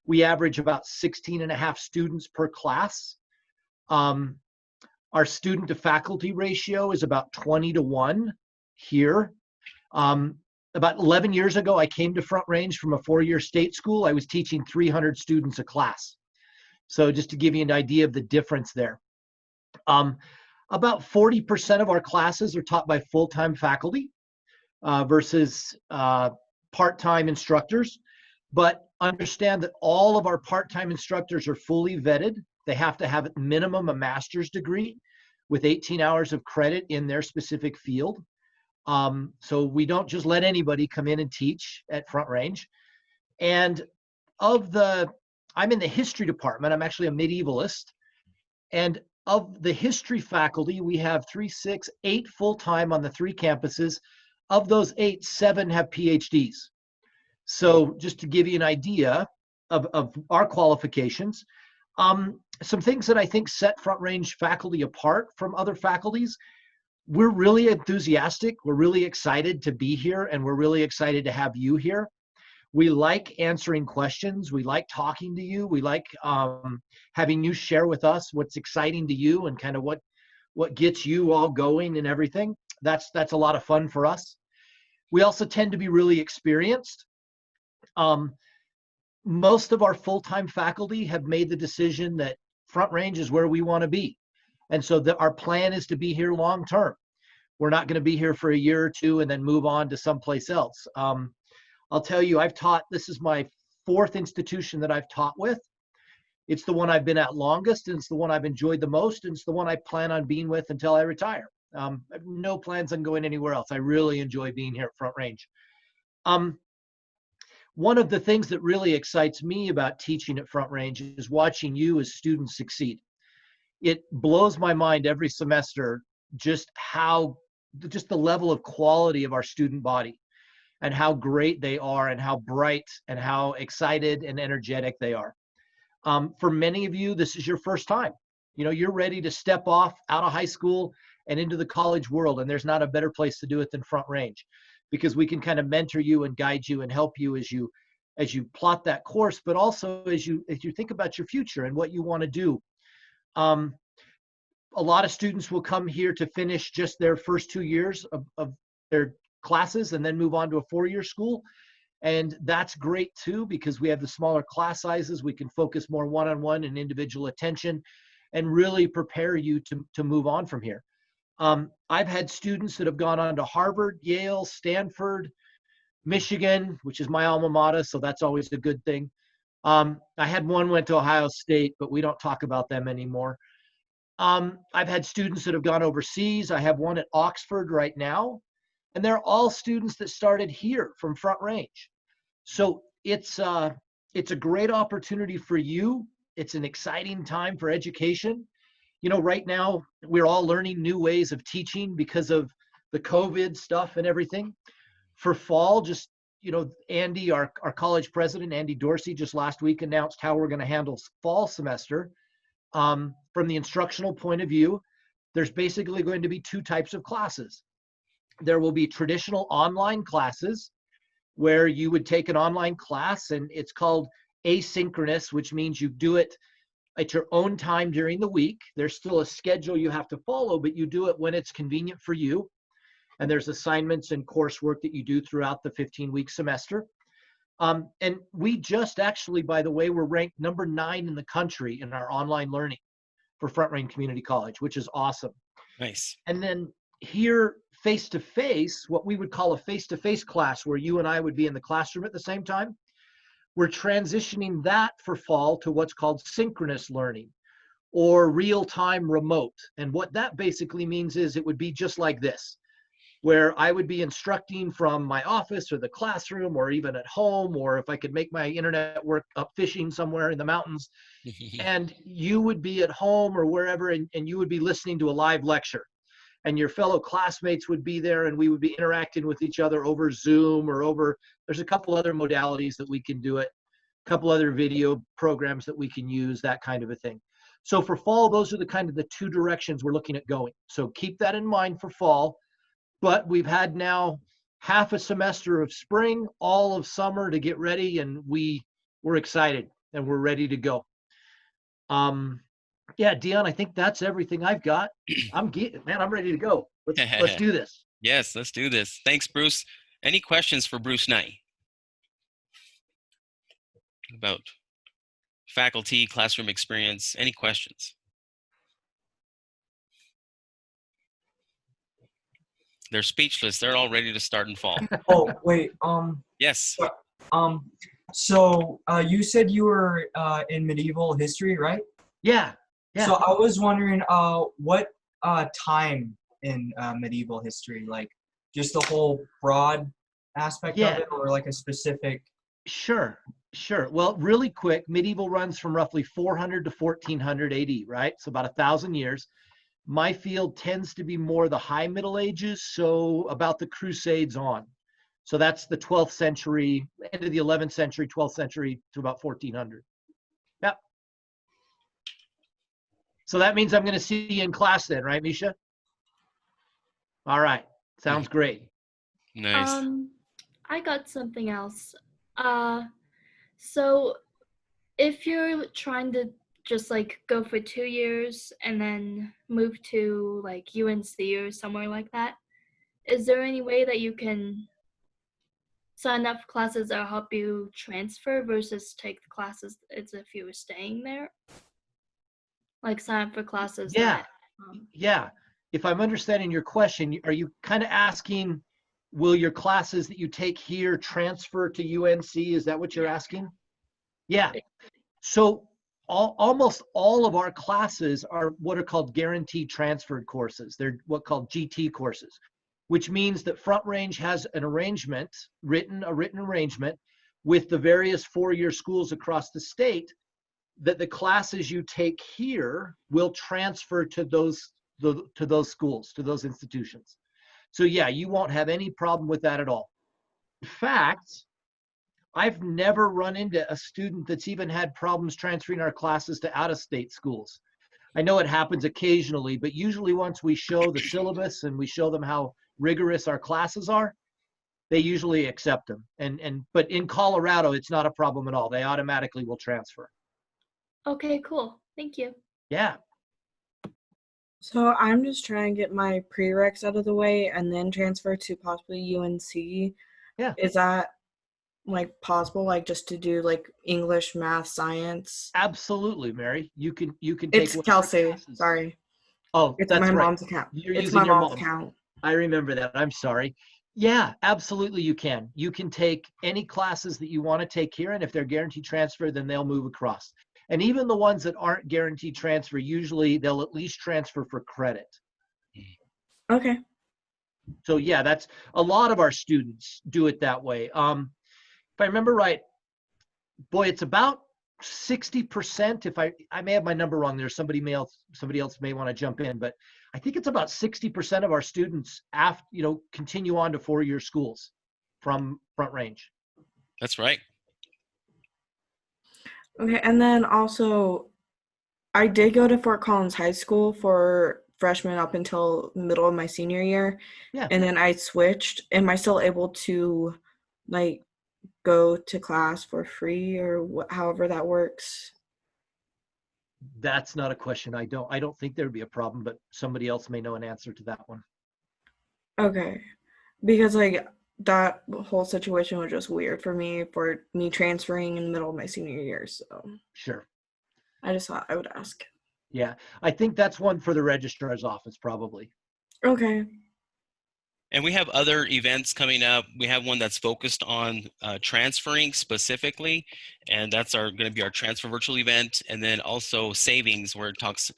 We average about 16 and a half students per class. Our student to faculty ratio is about 20-1 here. About 11 years ago, I came to Front Range from a 4-year state school. I was teaching 300 students a class. So just to give you an idea of the difference there. About 40% of our classes are taught by full-time faculty versus part-time instructors. But understand that all of our part-time instructors are fully vetted. They have to have at minimum a master's degree with 18 hours of credit in their specific field. So we don't just let anybody come in and teach at Front Range. And I'm in the history department. I'm actually a medievalist. And of the history faculty, we have 3, 6, 8 full-time on the 3 campuses. Of those 8, 7 have PhDs. So just to give you an idea of our qualifications, some things that I think set Front Range faculty apart from other faculties: we're really enthusiastic, we're really excited to be here, and we're really excited to have you here. We like answering questions, we like talking to you, we like having you share with us what's exciting to you and kind of what gets you all going and everything. That's a lot of fun for us. We also tend to be really experienced. Most of our full-time faculty have made the decision that Front Range is where we want to be. And so our plan is to be here long-term. We're not going to be here for a year or two and then move on to someplace else. I'll tell you, this is my 4th institution that I've taught with. It's the one I've been at longest, and it's the one I've enjoyed the most, and it's the one I plan on being with until I retire. I have no plans on going anywhere else. I really enjoy being here at Front Range. One of the things that really excites me about teaching at Front Range is watching you as students succeed. It blows my mind every semester just the level of quality of our student body and how great they are and how bright and how excited and energetic they are. For many of you, this is your first time. You're ready to step off out of high school and into the college world, and there's not a better place to do it than Front Range, because we can kind of mentor you and guide you and help you as you plot that course, but also as you think about your future and what you want to do. A lot of students will come here to finish just their first 2 years of their classes and then move on to a 4-year school. And that's great too, because we have the smaller class sizes. We can focus more one-on-one and individual attention and really prepare you to move on from here. I've had students that have gone on to Harvard, Yale, Stanford, Michigan, which is my alma mater, so that's always a good thing. I had one went to Ohio State, but we don't talk about them anymore. I've had students that have gone overseas. I have one at Oxford right now, and they're all students that started here from Front Range. So it's a great opportunity for you. It's an exciting time for education. Right now we're all learning new ways of teaching because of the COVID stuff and everything. For fall, Andy, our college president, Andy Dorsey, just last week announced how we're going to handle fall semester. From the instructional point of view, there's basically going to be 2 types of classes. There will be traditional online classes where you would take an online class, and it's called asynchronous, which means you do it at your own time during the week. There's still a schedule you have to follow, but you do it when it's convenient for you. And there's assignments and coursework that you do throughout the 15-week semester. And we just actually, by the way, we're ranked number 9 in the country in our online learning for Front Range Community College, which is awesome.
Nice.
And then here, face-to-face, what we would call a face-to-face class where you and I would be in the classroom at the same time, we're transitioning that for fall to what's called synchronous learning or real-time remote. And what that basically means is it would be just like this. where I would be instructing from my office or the classroom or even at home, or if I could make my internet work up fishing somewhere in the mountains, and you would be at home or wherever, and you would be listening to a live lecture. And your fellow classmates would be there, and we would be interacting with each other over Zoom or over, there's a couple other modalities that we can do it, a couple other video programs that we can use, that kind of a thing. So for fall, those are the kind of the two directions we're looking at going. So keep that in mind for fall. But we've had now half a semester of spring, all of summer to get ready, and we're excited and we're ready to go. Yeah, Dion, I think that's everything I've got. I'm ready to go. Let's do this.
Yes, let's do this. Thanks, Bruce. Any questions for Bruce Knight about faculty, classroom experience? Any questions? They're speechless. They're all ready to start in fall.
Oh, wait.
Yes.
So you said you were in medieval history, right?
Yeah.
So I was wondering, what time in medieval history, like just the whole broad aspect of it, or like a specific?
Sure. Well, really quick, medieval runs from roughly 400 to 1400 AD, right? So about 1,000 years. My field tends to be more the high Middle Ages, so about the Crusades on. So that's the 12th century, end of the 11th century, 12th century to about 1400. Yep. So that means I'm going to see you in class then, right, Misha? All right. Sounds great.
Nice.
I got something else. So if you're trying to just like go for 2 years and then move to like UNC or somewhere like that, is there any way that you can sign up for classes that help you transfer versus take the classes as if you were staying there? Like sign up for classes that
Yeah. If I'm understanding your question, are you kind of asking, will your classes that you take here transfer to UNC? Is that what you're asking? Yeah. So almost all of our classes are what are called guaranteed transferred courses. They're what called GT courses, which means that Front Range has an arrangement, a written arrangement with the various four-year schools across the state that the classes you take here will transfer to those schools, to those institutions. So yeah, you won't have any problem with that at all. In fact, I've never run into a student that's even had problems transferring our classes to out-of-state schools. I know it happens occasionally, but usually once we show the syllabus and we show them how rigorous our classes are, they usually accept them. But in Colorado, it's not a problem at all. They automatically will transfer.
Okay, cool. Thank you.
Yeah.
So I'm just trying to get my prereqs out of the way and then transfer to possibly UNC.
Yeah.
Is that like possible, like just to do like English, math, science?
Absolutely, Mary. You can take.
It's Kelsey.
Classes.
Sorry.
Oh,
it's
that's
my
right.
mom's account.
You're
it's
using
my
your
mom's account.
I remember that. I'm sorry. Yeah, absolutely you can. You can take any classes that you want to take here, and if they're guaranteed transfer, then they'll move across. And even the ones that aren't guaranteed transfer, usually they'll at least transfer for credit.
Okay.
So yeah, that's a lot of our students do it that way. If I remember right, boy, it's about 60%. If I may have my number wrong there, somebody else may want to jump in, but I think it's about 60% of our students continue on to four-year schools from Front Range.
That's right.
Okay, and then also, I did go to Fort Collins High School for freshman up until middle of my senior year.
Yeah.
And then I switched. Am I still able to like go to class for free or however that works?
That's not a question. I don't think there'd be a problem, but somebody else may know an answer to that one.
Okay. Because like that whole situation was just weird for me transferring in the middle of my senior year. So
sure.
I just thought I would ask.
Yeah. I think that's one for the registrar's office probably.
Okay.
And we have other events coming up. We have one that's focused on transferring specifically, and that's going to be our transfer virtual event. And then also savings, where it talks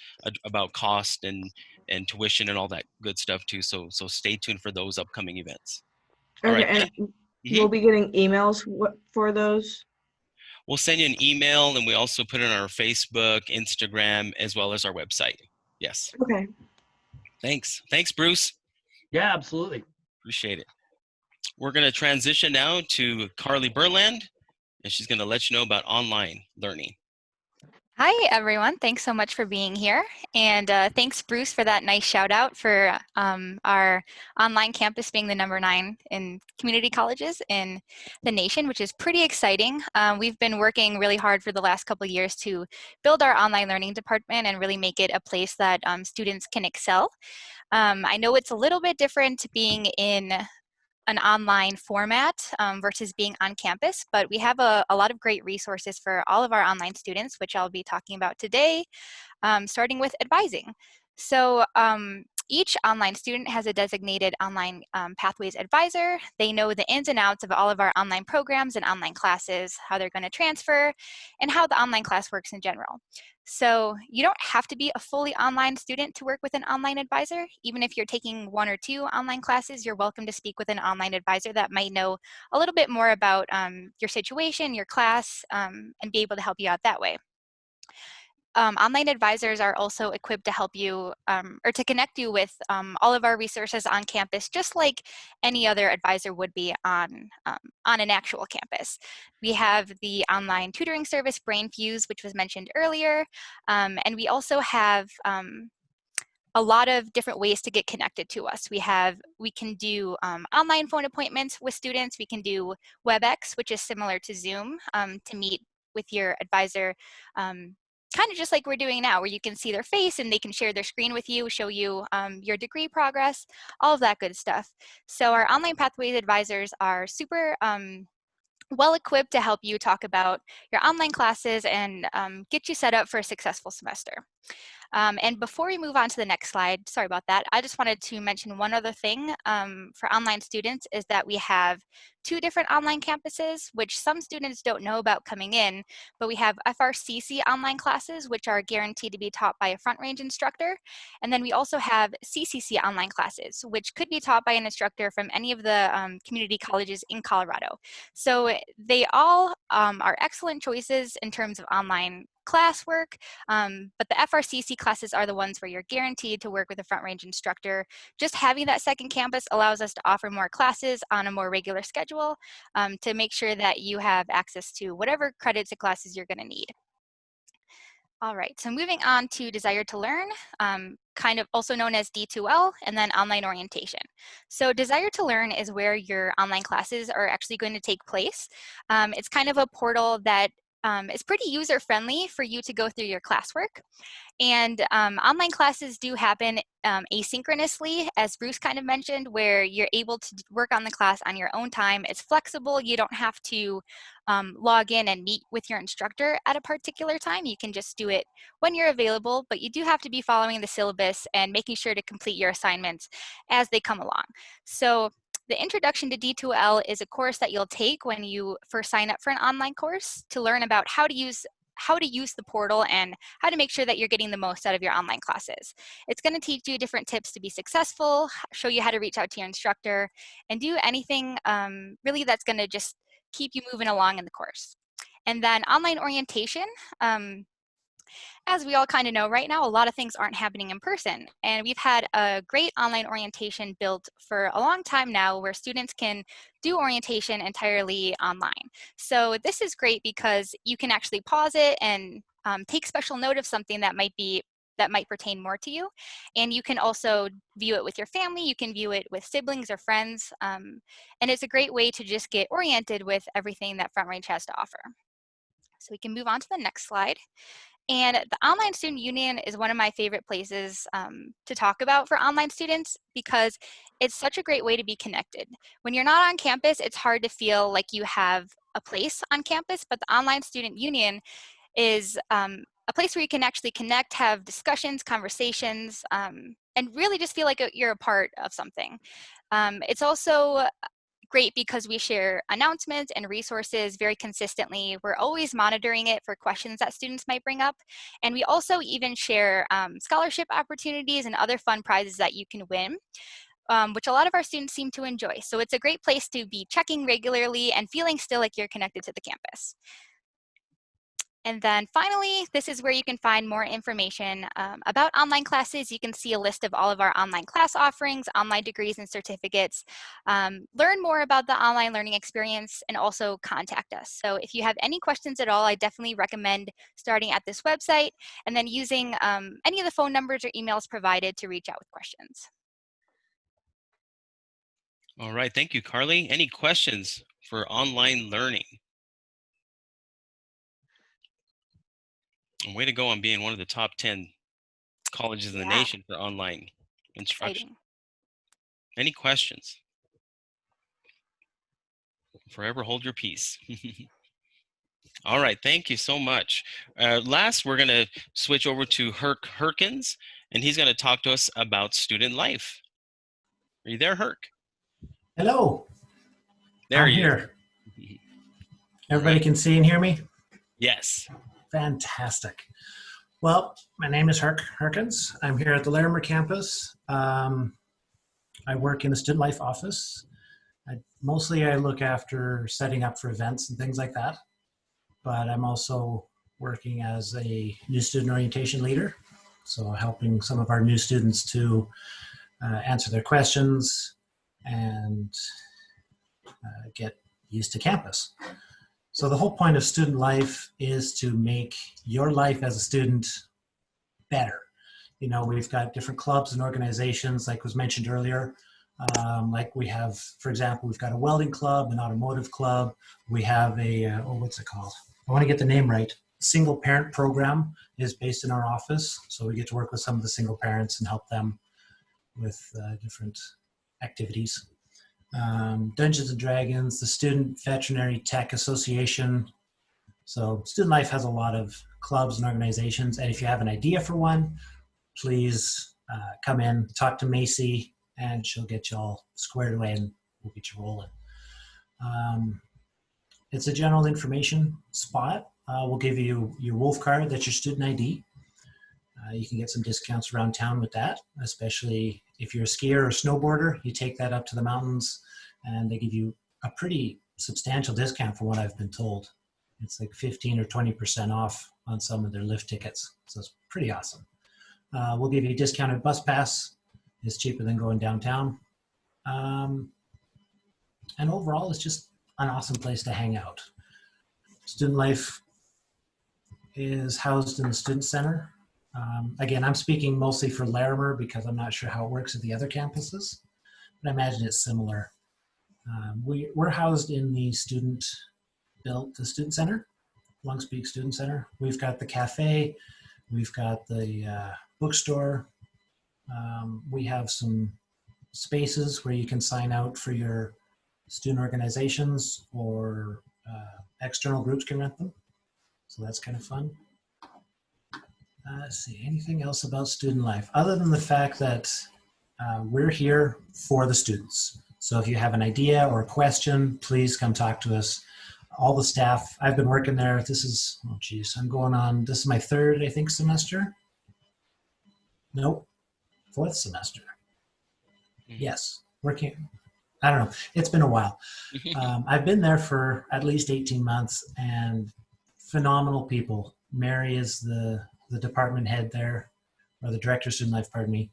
about cost and and tuition and all that good stuff too. So stay tuned for those upcoming events. All
Okay,
right.
and we'll be getting emails for those?
We'll send you an email, and we also put it on our Facebook, Instagram, as well as our website. Yes.
Okay.
Thanks. Thanks, Bruce.
Yeah, absolutely.
Appreciate it. We're going to transition now to Carly Burland, and she's going to let you know about online learning.
Hi, everyone. Thanks so much for being here. And thanks, Bruce, for that nice shout out for our online campus being the #9 in community colleges in the nation, which is pretty exciting. We've been working really hard for the last couple of years to build our online learning department and really make it a place that students can excel. I know it's a little bit different being in an online format versus being on campus, but we have a lot of great resources for all of our online students, which I'll be talking about today, starting with advising. So each online student has a designated online pathways advisor. They know the ins and outs of all of our online programs and online classes, how they're going to transfer, and how the online class works in general. So you don't have to be a fully online student to work with an online advisor. Even if you're taking 1 or 2 online classes, you're welcome to speak with an online advisor that might know a little bit more about your situation, your class, and be able to help you out that way. Online advisors are also equipped to help you or to connect you with all of our resources on campus, just like any other advisor would be on an actual campus. We have the online tutoring service BrainFuse, which was mentioned earlier, and we also have a lot of different ways to get connected to us. We can do online phone appointments with students. We can do WebEx, which is similar to Zoom, to meet with your advisor, kind of just like we're doing now, where you can see their face and they can share their screen with you, show you your degree progress, all of that good stuff. So our online pathways advisors are super well equipped to help you talk about your online classes and get you set up for a successful semester. And before we move on to the next slide, sorry about that, I just wanted to mention one other thing for online students is that we have 2 different online campuses, which some students don't know about coming in, but we have FRCC online classes, which are guaranteed to be taught by a Front Range instructor. And then we also have CCC online classes, which could be taught by an instructor from any of the community colleges in Colorado. So they all are excellent choices in terms of online classwork, but the FRCC classes are the ones where you're guaranteed to work with a Front Range instructor. Just having that second campus allows us to offer more classes on a more regular schedule to make sure that you have access to whatever credits and classes you're going to need. All right, so moving on to Desire to Learn, kind of also known as D2L, and then online orientation. So Desire to Learn is where your online classes are actually going to take place. It's kind of a portal that is pretty user-friendly for you to go through your classwork. And online classes do happen asynchronously, as Bruce kind of mentioned, where you're able to work on the class on your own time. It's flexible. You don't have to log in and meet with your instructor at a particular time. You can just do it when you're available, but you do have to be following the syllabus and making sure to complete your assignments as they come along. So the Introduction to D2L is a course that you'll take when you first sign up for an online course to learn about how to use the portal and how to make sure that you're getting the most out of your online classes. It's going to teach you different tips to be successful, show you how to reach out to your instructor, and do anything really that's going to just keep you moving along in the course. And then online orientation. As we all kind of know right now, a lot of things aren't happening in person. And we've had a great online orientation built for a long time now where students can do orientation entirely online. So this is great because you can actually pause it and take special note of something that might pertain more to you. And you can also view it with your family. You can view it with siblings or friends. And it's a great way to just get oriented with everything that Front Range has to offer. So we can move on to the next slide. And the Online Student Union is one of my favorite places to talk about for online students because it's such a great way to be connected. When you're not on campus, it's hard to feel like you have a place on campus, but the Online Student Union is a place where you can actually connect, have discussions, conversations, and really just feel like you're a part of something. It's also great because we share announcements and resources very consistently. We're always monitoring it for questions that students might bring up. And we also even share scholarship opportunities and other fun prizes that you can win, which a lot of our students seem to enjoy. So it's a great place to be checking regularly and feeling still like you're connected to the campus. And then finally, this is where you can find more information about online classes. You can see a list of all of our online class offerings, online degrees and certificates, learn more about the online learning experience, and also contact us. So if you have any questions at all, I definitely recommend starting at this website and then using any of the phone numbers or emails provided to reach out with questions.
All right, thank you, Carly. Any questions for online learning? And way to go on being one of the top 10 colleges in the nation for online instruction.
Exciting.
Any questions? Forever hold your peace. All right, thank you so much. Last, we're going to switch over to Herc Herkins, and he's going to talk to us about student life. Are you there, Herc?
Hello.
There
I'm
you
here. Everybody can see and hear me?
Yes.
Fantastic. Well, my name is Herc Herkins. I'm here at the Larimer campus. I work in the student life office. Mostly I look after setting up for events and things like that. But I'm also working as a new student orientation leader. So helping some of our new students to answer their questions and get used to campus. So the whole point of student life is to make your life as a student better. You know, we've got different clubs and organizations, like was mentioned earlier. Like we have, for example, we've got a welding club, an automotive club. We have a, what's it called? I want to get the name right. Single parent program is based in our office. So we get to work with some of the single parents and help them with different activities. Dungeons and Dragons, the Student Veterinary Tech Association. So student life has a lot of clubs and organizations. And if you have an idea for one, please come in, talk to Macy, and she'll get you all squared away and we'll get you rolling. It's a general information spot. We'll give you your Wolf card, that's your student ID. You can get some discounts around town with that, especially if you're a skier or a snowboarder. You take that up to the mountains and they give you a pretty substantial discount from what I've been told. It's like 15 or 20% off on some of their lift tickets. So it's pretty awesome. We'll give you a discounted bus pass. It's cheaper than going downtown. And overall, it's just an awesome place to hang out. Student life is housed in the Student Center. Again, I'm speaking mostly for Larimer because I'm not sure how it works at the other campuses, but I imagine it's similar. We're housed in the student center, Long's Student Center. We've got the cafe, we've got the bookstore. We have some spaces where you can sign out for your student organizations, or external groups can rent them. So that's kind of fun. Let's see, anything else about student life other than the fact that we're here for the students. So if you have an idea or a question, please come talk to us. All the staff, I've been working there. This is, oh geez, this is my third, I think, semester. Nope, fourth semester. Yes, working. I don't know. It's been a while. I've been there for at least 18 months and phenomenal people. Mary is the department head there, or the director of student life, pardon me.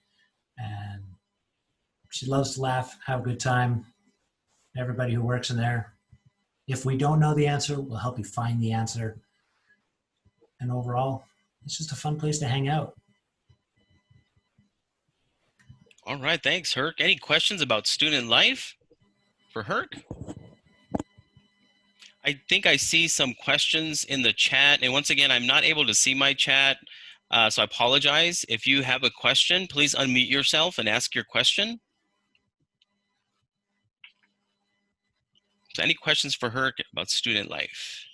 And she loves to laugh, have a good time. Everybody who works in there. If we don't know the answer, we'll help you find the answer. And overall, it's just a fun place to hang out.
All right, thanks, Herc. Any questions about student life for Herc? I think I see some questions in the chat. And once again, I'm not able to see my chat, so I apologize. If you have a question, please unmute yourself and ask your question. So any questions for Herc about student life?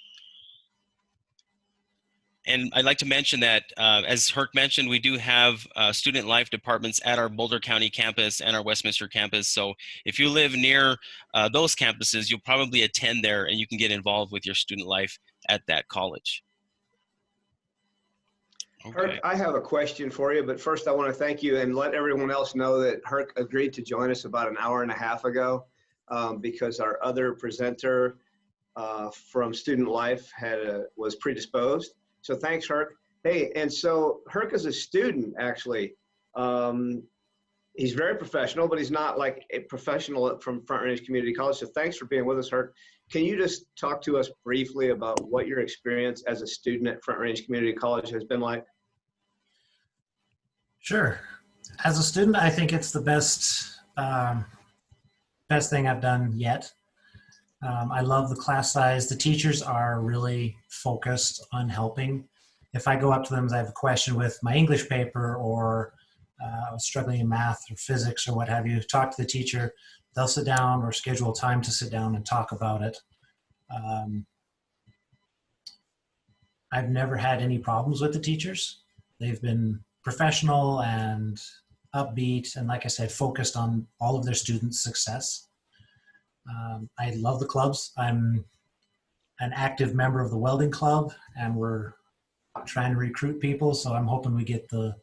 And I'd like to mention that, as Herc mentioned, we do have student life departments at our Boulder County campus and our Westminster campus. So if you live near those campuses, you'll probably attend there and you can get involved with your student life at that college. Okay.
Herc, I have a question for you, but first I want to thank you and let everyone else know that Herc agreed to join us about an hour and a half ago because our other presenter from Student Life was predisposed. So thanks, Herc. Hey, and so Herc is a student, actually. He's very professional, but he's not like a professional from Front Range Community College. So thanks for being with us, Herc. Can you just talk to us briefly about what your experience as a student at Front Range Community College has been like?
Sure. As a student, I think it's the best thing I've done yet. I love the class size. The teachers are really focused on helping. If I go up to them and I have a question with my English paper or I was struggling in math or physics or what have you, talk to the teacher, they'll sit down or schedule time to sit down and talk about it. I've never had any problems with the teachers. They've been professional and upbeat and, like I said, focused on all of their students' success. I love the clubs. I'm an active member of the welding club and we're trying to recruit people, so I'm hoping we get the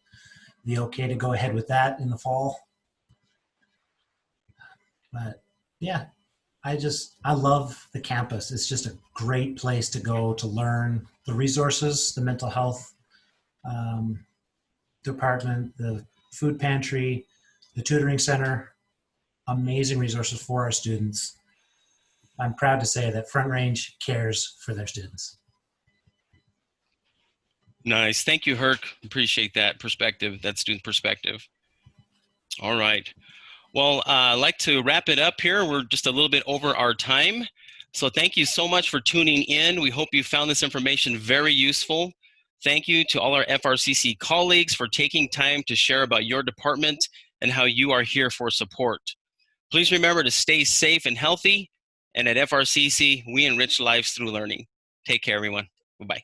okay to go ahead with that in the fall. But yeah, I love the campus. It's just a great place to go to learn. The resources, the mental health department, the food pantry, the tutoring center, amazing resources for our students. I'm proud to say that Front Range cares for their students.
Nice. Thank you, Herc. Appreciate that perspective, that student perspective. All right. Well, I'd like to wrap it up here. We're just a little bit over our time. So thank you so much for tuning in. We hope you found this information very useful. Thank you to all our FRCC colleagues for taking time to share about your department and how you are here for support. Please remember to stay safe and healthy. And at FRCC, we enrich lives through learning. Take care, everyone. Bye-bye.